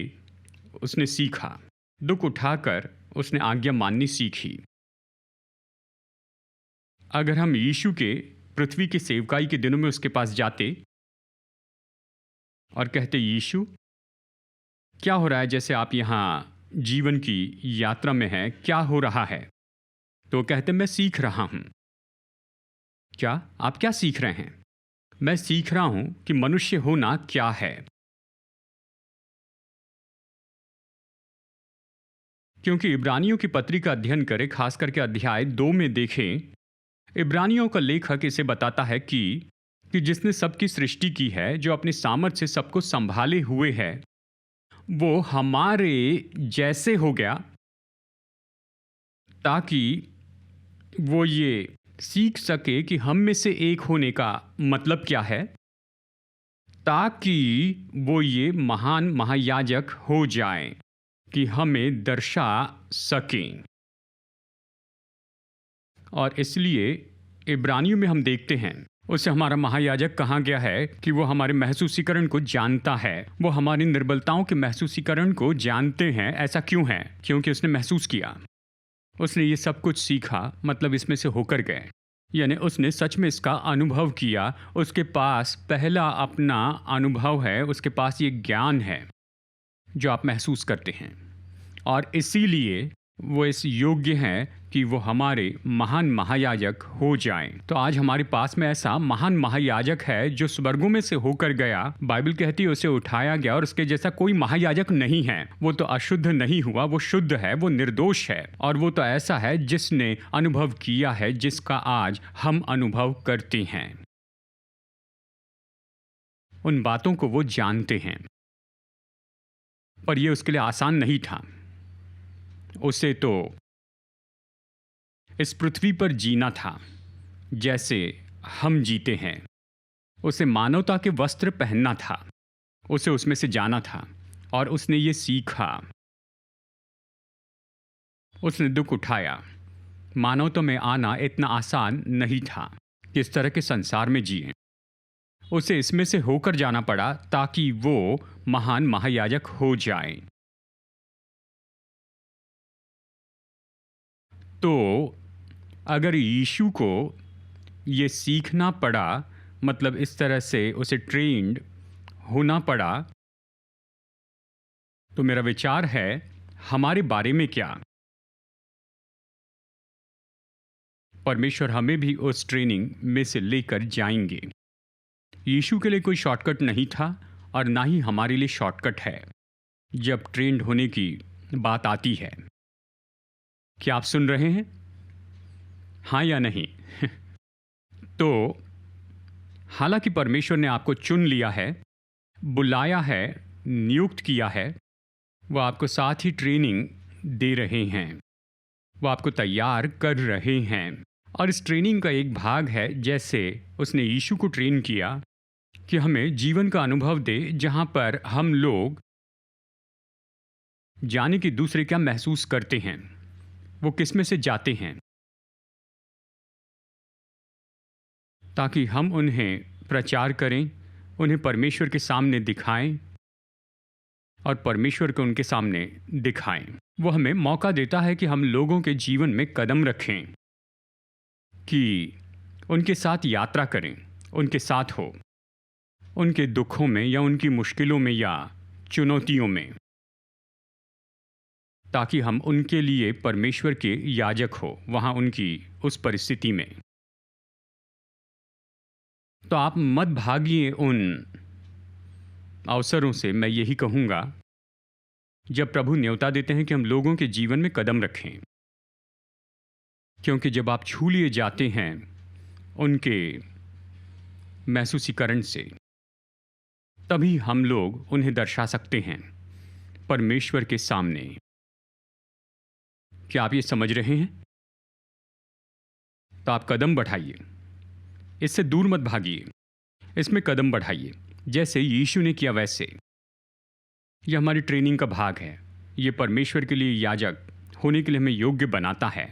उसने सीखा, दुख उठाकर उसने आज्ञा माननी सीखी। अगर हम यीशु के पृथ्वी की सेवकाई के दिनों में उसके पास जाते और कहते, यीशु क्या हो रहा है, जैसे आप यहाँ जीवन की यात्रा में हैं, क्या हो रहा है? तो कहते, मैं सीख रहा हूँ। क्या आप क्या सीख रहे हैं? मैं सीख रहा हूँ कि मनुष्य होना क्या है। क्योंकि इब्रानियों की पत्री का अध्ययन करें, खास करके अध्याय 2 में देखें, इब्रानियों का लेखक इसे बताता है कि जिसने सबकी सृष्टि की है, जो अपनी सामर्थ से सबको संभाले हुए है, वो हमारे जैसे हो गया ताकि वो ये सीख सके कि हम में से एक होने का मतलब क्या है, ताकि वो ये महान महायाजक हो जाएं कि हमें दर्शा सकें। और इसलिए इब्रानियों में हम देखते हैं, उससे हमारा महायाजक कहा गया है कि वो हमारे महसूसीकरण को जानता है, वो हमारी निर्बलताओं के महसूसीकरण को जानते हैं। ऐसा क्यों है? क्योंकि उसने महसूस किया, उसने ये सब कुछ सीखा, मतलब इसमें से होकर गए, यानी उसने सच में इसका अनुभव किया। उसके पास पहला अपना अनुभव है, उसके पास ये ज्ञान है जो आप महसूस करते हैं, और इसीलिए वो इस योग्य हैं कि वो हमारे महान महायाजक हो जाएं। तो आज हमारे पास में ऐसा महान महायाजक है जो स्वर्गों में से होकर गया। बाइबल कहती है उसे उठाया गया और उसके जैसा कोई महायाजक नहीं है। वो तो अशुद्ध नहीं हुआ, वो शुद्ध है, वो निर्दोष है, और वो तो ऐसा है जिसने अनुभव किया है जिसका आज हम अनुभव करते हैं। उन बातों को वो जानते हैं, पर यह उसके लिए आसान नहीं था। उसे तो इस पृथ्वी पर जीना था जैसे हम जीते हैं। उसे मानवता के वस्त्र पहनना था, उसे उसमें से जाना था, और उसने ये सीखा। उसने दुख उठाया। मानवता में आना इतना आसान नहीं था कि इस तरह के संसार में जिए। उसे इसमें से होकर जाना पड़ा ताकि वो महान महायाजक हो जाए। तो अगर यीशु को ये सीखना पड़ा, मतलब इस तरह से उसे ट्रेन्ड होना पड़ा, तो मेरा विचार है हमारे बारे में क्या? परमेश्वर हमें भी उस ट्रेनिंग में से लेकर जाएंगे। यीशु के लिए कोई शॉर्टकट नहीं था और ना ही हमारे लिए शॉर्टकट है जब ट्रेन्ड होने की बात आती है। क्या आप सुन रहे हैं? हाँ या नहीं? तो हालांकि परमेश्वर ने आपको चुन लिया है, बुलाया है, नियुक्त किया है, वो आपको साथ ही ट्रेनिंग दे रहे हैं, वो आपको तैयार कर रहे हैं। और इस ट्रेनिंग का एक भाग है, जैसे उसने यीशु को ट्रेन किया कि हमें जीवन का अनुभव दे जहां पर हम लोग जाने कि दूसरे क्या महसूस करते हैं, वो किस में से जाते हैं, ताकि हम उन्हें प्रचार करें, उन्हें परमेश्वर के सामने दिखाएं और परमेश्वर को उनके सामने दिखाएं। वो हमें मौका देता है कि हम लोगों के जीवन में कदम रखें, कि उनके साथ यात्रा करें, उनके साथ हो, उनके दुखों में या उनकी मुश्किलों में या चुनौतियों में, ताकि हम उनके लिए परमेश्वर के याजक हो वहाँ उनकी उस परिस्थिति में। तो आप मत भागिए उन अवसरों से। मैं यही कहूँगा, जब प्रभु न्योता देते हैं कि हम लोगों के जीवन में कदम रखें, क्योंकि जब आप छू लिए जाते हैं उनके महसूसीकरण से, तभी हम लोग उन्हें दर्शा सकते हैं परमेश्वर के सामने। क्या आप ये समझ रहे हैं? तो आप कदम बढ़ाइए, इससे दूर मत भागिए, इसमें कदम बढ़ाइए जैसे यीशु ने किया वैसे। यह हमारी ट्रेनिंग का भाग है। ये परमेश्वर के लिए याजक होने के लिए हमें योग्य बनाता है।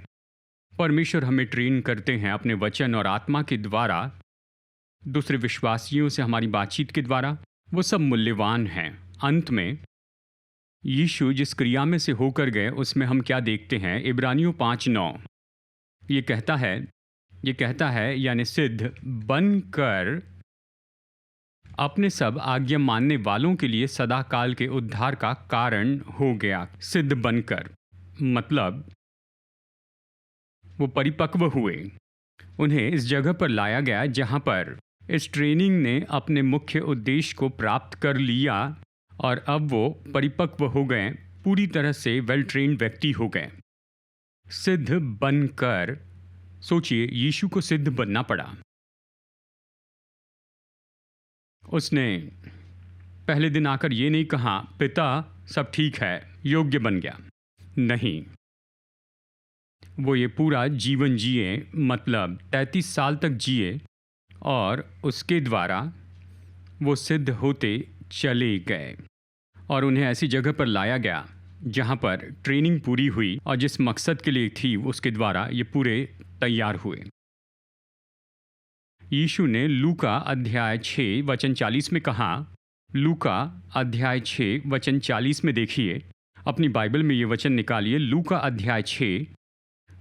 परमेश्वर हमें ट्रेन करते हैं अपने वचन और आत्मा के द्वारा, दूसरे विश्वासियों से हमारी बातचीत के द्वारा। वो सब मूल्यवान हैं। अंत में यीशु जिस क्रिया में से होकर गए, उसमें हम क्या देखते हैं? इब्रानियों 5:9 ये कहता है यानी सिद्ध बनकर अपने सब आज्ञा मानने वालों के लिए सदा काल के उद्धार का कारण हो गया। सिद्ध बनकर मतलब वो परिपक्व हुए, उन्हें इस जगह पर लाया गया जहां पर इस ट्रेनिंग ने अपने मुख्य उद्देश्य को प्राप्त कर लिया और अब वो परिपक्व हो गए, पूरी तरह से वेल ट्रेन्ड व्यक्ति हो गए। सिद्ध बनकर, सोचिए यीशु को सिद्ध बनना पड़ा। उसने पहले दिन आकर ये नहीं कहा पिता सब ठीक है, योग्य बन गया। नहीं, वो ये पूरा जीवन जिए, मतलब 33 साल तक जिए और उसके द्वारा वो सिद्ध होते चले गए और उन्हें ऐसी जगह पर लाया गया जहाँ पर ट्रेनिंग पूरी हुई और जिस मकसद के लिए थी उसके द्वारा ये पूरे तैयार हुए। यीशु ने लूका अध्याय 6 वचन 40 में कहा, लूका अध्याय 6 वचन 40 में देखिए, अपनी बाइबल में ये वचन निकालिए। लूका अध्याय 6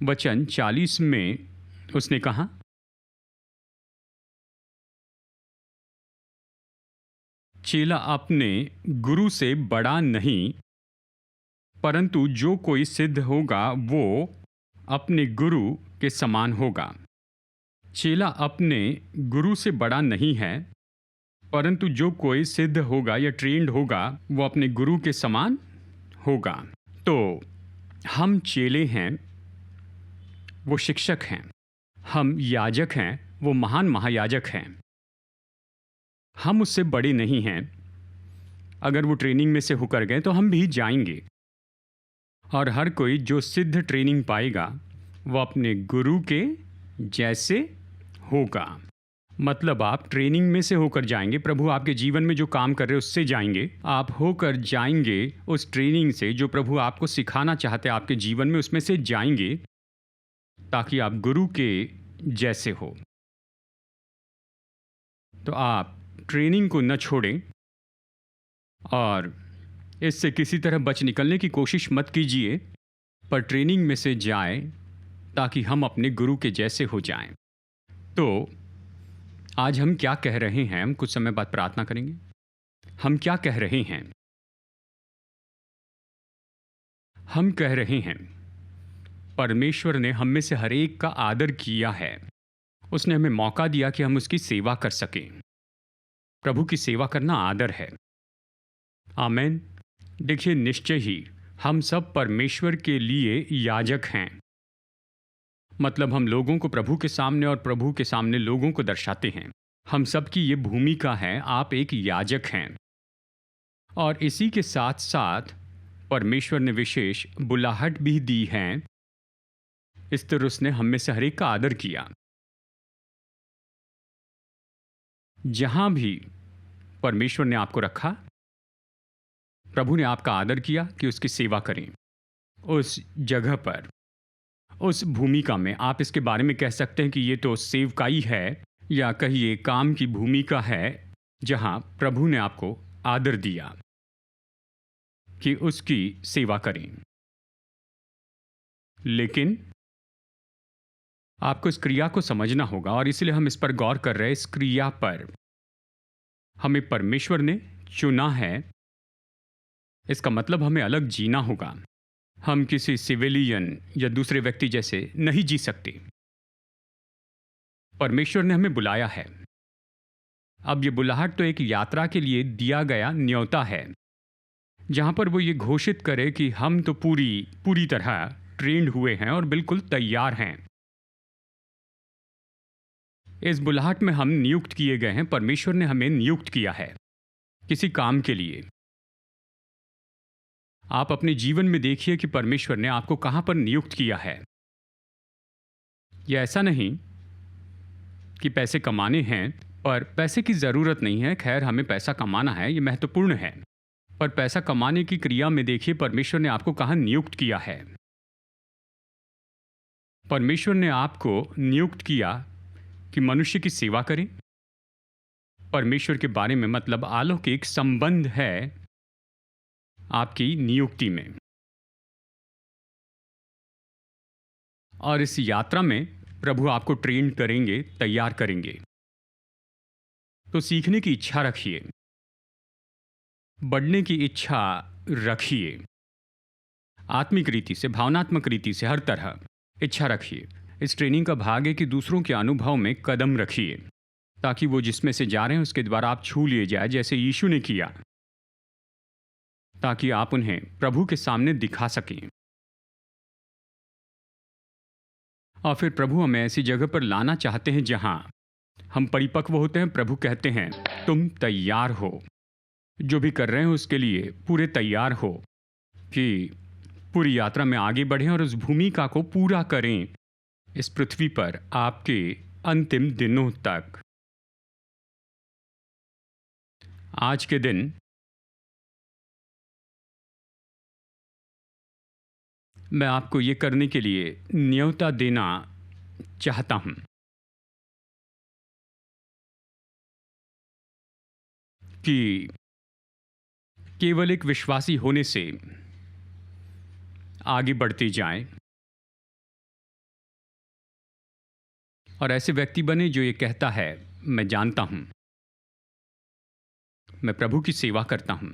वचन 40 में उसने कहा, चेला अपने गुरु से बड़ा नहीं, परंतु जो कोई सिद्ध होगा वो अपने गुरु के समान होगा। चेला अपने गुरु से बड़ा नहीं है, परंतु जो कोई सिद्ध होगा या ट्रेंड होगा वो अपने गुरु के समान होगा। तो हम चेले हैं, वो शिक्षक हैं। हम याजक हैं, वो महान महायाजक हैं। हम उससे बड़े नहीं हैं। अगर वो ट्रेनिंग में से होकर गए तो हम भी जाएंगे। और हर कोई जो सिद्ध ट्रेनिंग पाएगा वो अपने गुरु के जैसे होगा। मतलब आप ट्रेनिंग में से होकर जाएंगे। प्रभु आपके जीवन में जो काम कर रहे हैं उससे जाएंगे। आप होकर जाएंगे उस ट्रेनिंग से, जो प्रभु आपको सिखाना चाहते हैं आपके जीवन में, उसमें से जाएंगे ताकि आप गुरु के जैसे हो। तो आप ट्रेनिंग को न छोड़ें और इससे किसी तरह बच निकलने की कोशिश मत कीजिए, पर ट्रेनिंग में से जाएं ताकि हम अपने गुरु के जैसे हो जाएं। तो आज हम क्या कह रहे हैं, हम कुछ समय बाद प्रार्थना करेंगे। हम क्या कह रहे हैं? हम कह रहे हैं परमेश्वर ने हम में से हर एक का आदर किया है। उसने हमें मौका दिया कि हम उसकी सेवा कर सकें। प्रभु की सेवा करना आदर है। आमेन। देखिए, निश्चय ही हम सब परमेश्वर के लिए याजक हैं। मतलब हम लोगों को प्रभु के सामने और प्रभु के सामने लोगों को दर्शाते हैं। हम सब की ये भूमिका है। आप एक याजक हैं। और इसी के साथ साथ परमेश्वर ने विशेष बुलाहट भी दी है। इस तरह उसने हम में से हर एक का आदर किया। जहां भी परमेश्वर ने आपको रखा, प्रभु ने आपका आदर किया कि उसकी सेवा करें। उस जगह पर, उस भूमिका में, आप इसके बारे में कह सकते हैं कि ये तो सेवकाई है, या कहिए काम की भूमिका है, जहां प्रभु ने आपको आदर दिया कि उसकी सेवा करें। लेकिन आपको इस क्रिया को समझना होगा, और इसलिए हम इस पर गौर कर रहे हैं। इस क्रिया पर हमें परमेश्वर ने चुना है। इसका मतलब हमें अलग जीना होगा। हम किसी सिविलियन या दूसरे व्यक्ति जैसे नहीं जी सकते। परमेश्वर ने हमें बुलाया है। अब ये बुलाहट तो एक यात्रा के लिए दिया गया न्योता है, जहां पर वो ये घोषित करे कि हम तो पूरी तरह ट्रेंड हुए हैं और बिल्कुल तैयार हैं। इस बुलाहट में हम नियुक्त किए गए हैं। परमेश्वर ने हमें नियुक्त किया है किसी काम के लिए। आप अपने जीवन में देखिए कि परमेश्वर ने आपको कहां पर नियुक्त किया है। यह ऐसा नहीं कि पैसे कमाने हैं, पर पैसे की ज़रूरत नहीं है। खैर, हमें पैसा कमाना है, ये महत्वपूर्ण है। पर पैसा कमाने की क्रिया में देखिए परमेश्वर ने आपको कहां नियुक्त किया है। परमेश्वर ने आपको नियुक्त किया कि मनुष्य की सेवा करें। परमेश्वर के बारे में मतलब अलौकिक संबंध है आपकी नियुक्ति में। और इस यात्रा में प्रभु आपको ट्रेन करेंगे, तैयार करेंगे। तो सीखने की इच्छा रखिए, बढ़ने की इच्छा रखिए, आत्मिक रीति से, भावनात्मक रीति से, हर तरह इच्छा रखिए। इस ट्रेनिंग का भाग है कि दूसरों के अनुभव में कदम रखिए, ताकि वो जिसमें से जा रहे हैं उसके द्वारा आप छू लिए जाए, जैसे यीशु ने किया, ताकि आप उन्हें प्रभु के सामने दिखा सकें। और फिर प्रभु हमें ऐसी जगह पर लाना चाहते हैं जहां हम परिपक्व होते हैं। प्रभु कहते हैं तुम तैयार हो, जो भी कर रहे हैं उसके लिए पूरे तैयार हो, कि पूरी यात्रा में आगे बढ़ें और उस भूमिका को पूरा करें इस पृथ्वी पर आपके अंतिम दिनों तक। आज के दिन मैं आपको ये करने के लिए न्योता देना चाहता हूं कि केवल एक विश्वासी होने से आगे बढ़ते जाएं और ऐसे व्यक्ति बने जो ये कहता है मैं जानता हूं, मैं प्रभु की सेवा करता हूं।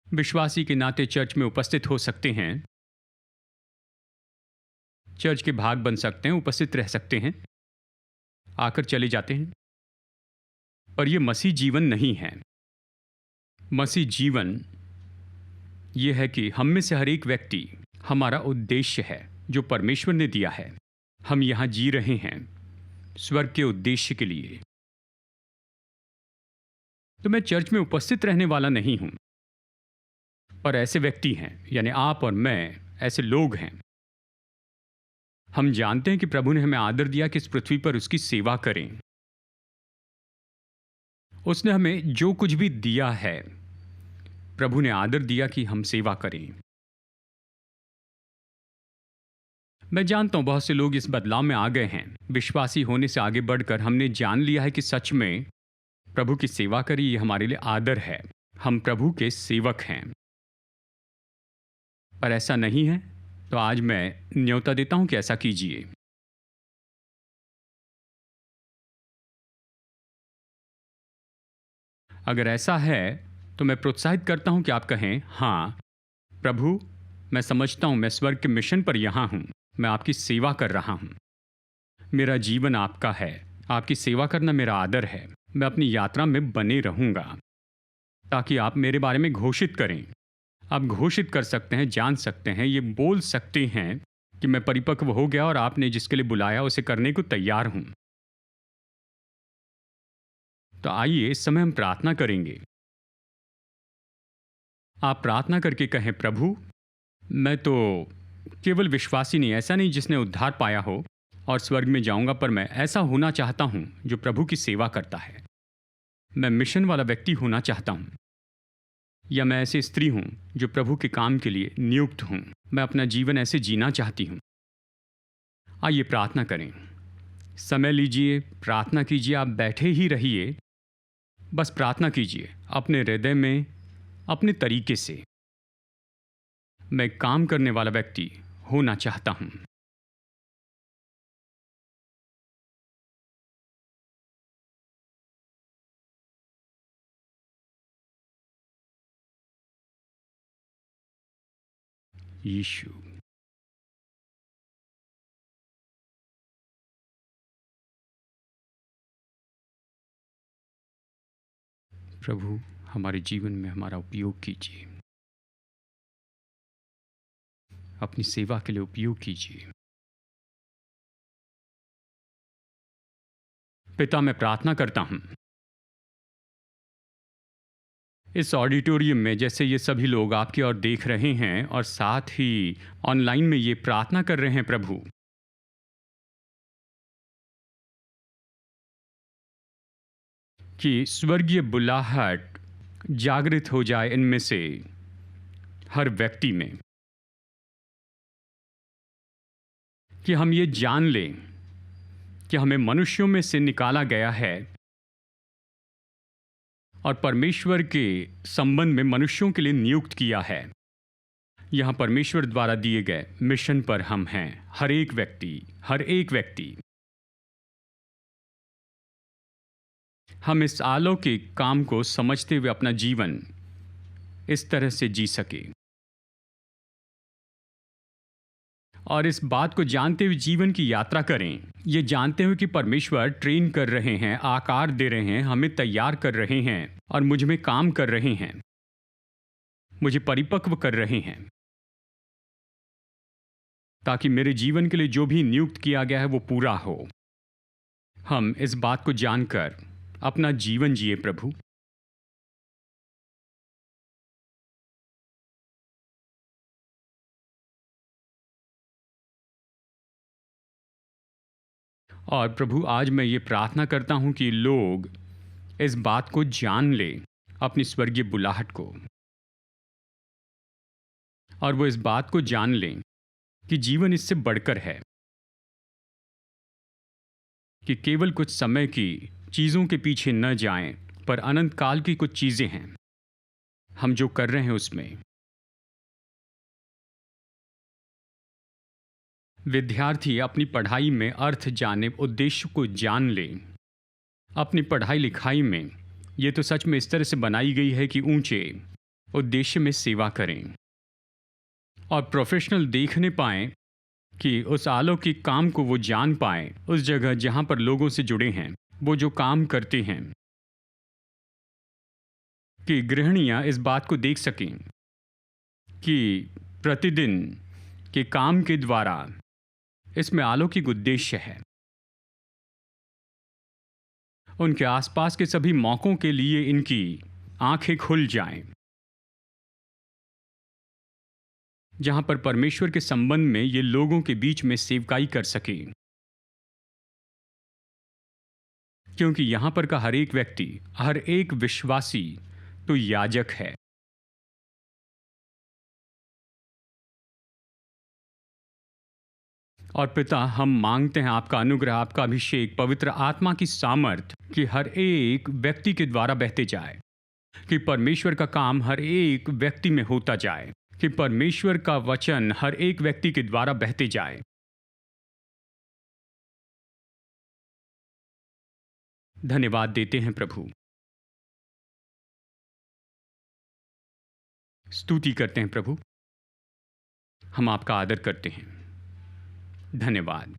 विश्वासी के नाते चर्च में उपस्थित हो सकते हैं, चर्च के भाग बन सकते हैं, उपस्थित रह सकते हैं, आकर चले जाते हैं। पर यह मसीह जीवन नहीं है। मसीह जीवन यह है कि हम में से हर एक व्यक्ति हमारा उद्देश्य है जो परमेश्वर ने दिया है। हम यहाँ जी रहे हैं स्वर्ग के उद्देश्य के लिए। तो मैं चर्च में उपस्थित रहने वाला नहीं हूं, पर ऐसे व्यक्ति हैं, यानी आप और मैं ऐसे लोग हैं। हम जानते हैं कि प्रभु ने हमें आदर दिया कि इस पृथ्वी पर उसकी सेवा करें। उसने हमें जो कुछ भी दिया है, प्रभु ने आदर दिया कि हम सेवा करें। मैं जानता हूं बहुत से लोग इस बदलाव में आ गए हैं। विश्वासी होने से आगे बढ़कर हमने जान लिया है कि सच में प्रभु की सेवा करी, ये हमारे लिए आदर है। हम प्रभु के सेवक हैं। पर ऐसा नहीं है तो आज मैं न्योता देता हूं कि ऐसा कीजिए। अगर ऐसा है तो मैं प्रोत्साहित करता हूं कि आप कहें, हाँ प्रभु, मैं समझता हूं मैं स्वर्ग के मिशन पर यहां हूं, मैं आपकी सेवा कर रहा हूं। मेरा जीवन आपका है, आपकी सेवा करना मेरा आदर है। मैं अपनी यात्रा में बने रहूंगा ताकि आप मेरे बारे में घोषित करें। आप घोषित कर सकते हैं, जान सकते हैं, ये बोल सकते हैं कि मैं परिपक्व हो गया और आपने जिसके लिए बुलाया उसे करने को तैयार हूं। तो आइए इस समय हम प्रार्थना करेंगे। आप प्रार्थना करके कहें, प्रभु, मैं तो केवल विश्वासी नहीं, ऐसा नहीं जिसने उद्धार पाया हो और स्वर्ग में जाऊंगा, पर मैं ऐसा होना चाहता हूं जो प्रभु की सेवा करता है। मैं मिशन वाला व्यक्ति होना चाहता हूं, या मैं ऐसी स्त्री हूं जो प्रभु के काम के लिए नियुक्त हूं। मैं अपना जीवन ऐसे जीना चाहती हूं। आइए प्रार्थना करें। समय लीजिए, प्रार्थना कीजिए। आप बैठे ही रहिए, बस प्रार्थना कीजिए अपने हृदय में, अपने तरीके से। मैं काम करने वाला व्यक्ति होना चाहता हूं। यीशु, प्रभु हमारे जीवन में हमारा उपयोग कीजिए, अपनी सेवा के लिए उपयोग कीजिए। पिता, मैं प्रार्थना करता हूं इस ऑडिटोरियम में जैसे ये सभी लोग आपकी ओर देख रहे हैं और साथ ही ऑनलाइन में ये प्रार्थना कर रहे हैं, प्रभु कि स्वर्गीय बुलाहट जागृत हो जाए इनमें से हर व्यक्ति में, कि हम ये जान लें कि हमें मनुष्यों में से निकाला गया है और परमेश्वर के संबंध में मनुष्यों के लिए नियुक्त किया है। यहाँ परमेश्वर द्वारा दिए गए मिशन पर हम हैं। हर एक व्यक्ति हम इस अलौकिक काम को समझते हुए अपना जीवन इस तरह से जी सके और इस बात को जानते हुए जीवन की यात्रा करें, ये जानते हुए कि परमेश्वर ट्रेन कर रहे हैं, आकार दे रहे हैं, हमें तैयार कर रहे हैं और मुझ में काम कर रहे हैं, मुझे परिपक्व कर रहे हैं, ताकि मेरे जीवन के लिए जो भी नियुक्त किया गया है वो पूरा हो। हम इस बात को जानकर अपना जीवन जिए, प्रभु। और प्रभु, आज मैं ये प्रार्थना करता हूं कि लोग इस बात को जान लें, अपनी स्वर्गीय बुलाहट को, और वो इस बात को जान लें कि जीवन इससे बढ़कर है, कि केवल कुछ समय की चीज़ों के पीछे न जाएं, पर अनंत काल की कुछ चीज़ें हैं हम जो कर रहे हैं उसमें। विद्यार्थी अपनी पढ़ाई में अर्थ जाने, उद्देश्य को जान लें। अपनी पढ़ाई लिखाई में ये तो सच में इस तरह से बनाई गई है कि ऊंचे उद्देश्य में सेवा करें और प्रोफेशनल देखने पाएं कि उस अलौकिक काम को वो जान पाए, उस जगह जहाँ पर लोगों से जुड़े हैं, वो जो काम करते हैं, कि गृहिणियाँ इस बात को देख सकें कि प्रतिदिन के काम के द्वारा इसमें अलौकिक उद्देश्य है। उनके आसपास के सभी मौकों के लिए इनकी आंखें खुल जाएं, जहां पर परमेश्वर के संबंध में ये लोगों के बीच में सेवकाई कर सकें, क्योंकि यहां पर का हर एक व्यक्ति, हर एक विश्वासी तो याजक है। और पिता, हम मांगते हैं आपका अनुग्रह, आपका अभिषेक, पवित्र आत्मा की सामर्थ कि हर एक व्यक्ति के द्वारा बहते जाए, कि परमेश्वर का काम हर एक व्यक्ति में होता जाए, कि परमेश्वर का वचन हर एक व्यक्ति के द्वारा बहते जाए। धन्यवाद देते हैं प्रभु, स्तुति करते हैं प्रभु, हम आपका आदर करते हैं। धन्यवाद।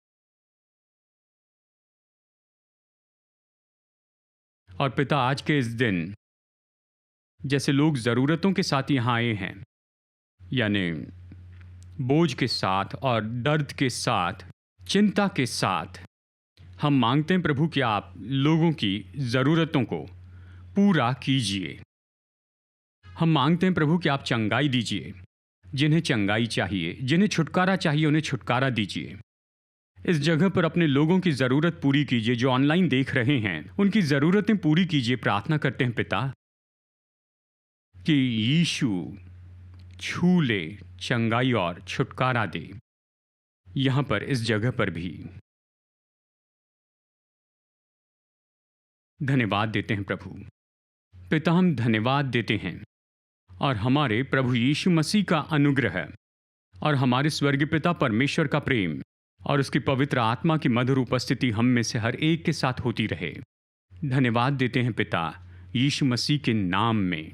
और पिता, आज के इस दिन जैसे लोग ज़रूरतों के साथ यहाँ आए हैं, यानी बोझ के साथ और दर्द के साथ, चिंता के साथ, हम मांगते हैं प्रभु कि आप लोगों की ज़रूरतों को पूरा कीजिए। हम मांगते हैं प्रभु कि आप चंगाई दीजिए, जिन्हें चंगाई चाहिए, जिन्हें छुटकारा चाहिए, उन्हें छुटकारा दीजिए। इस जगह पर अपने लोगों की ज़रूरत पूरी कीजिए, जो ऑनलाइन देख रहे हैं, उनकी ज़रूरतें पूरी कीजिए। प्रार्थना करते हैं पिता कि यीशु छू ले, चंगाई और छुटकारा दे यहाँ पर, इस जगह पर भी। धन्यवाद देते हैं प्रभु। पिता, हम धन्यवाद देते हैं और हमारे प्रभु यीशु मसीह का अनुग्रह और हमारे स्वर्गीय पिता परमेश्वर का प्रेम और उसकी पवित्र आत्मा की मधुर उपस्थिति हम में से हर एक के साथ होती रहे। धन्यवाद देते हैं पिता, यीशु मसीह के नाम में।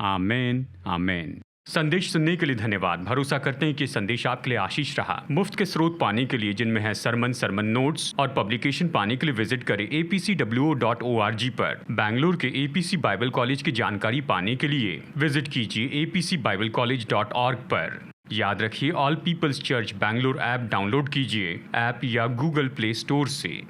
आमेन, आमेन। संदेश सुनने के लिए धन्यवाद। भरोसा करते हैं कि संदेश आपके लिए आशीष रहा। मुफ्त के स्रोत पाने के लिए, जिनमें है सरमन नोट्स और पब्लिकेशन, पाने के लिए विजिट करें apcwo.org पर। बैंगलोर के एपीसी बाइबल कॉलेज की जानकारी पाने के लिए विजिट कीजिए apcbiblecollege.org पर। याद रखिए, all peoples church Bangalore app download कीजिए ऐप या गूगल प्ले स्टोर से।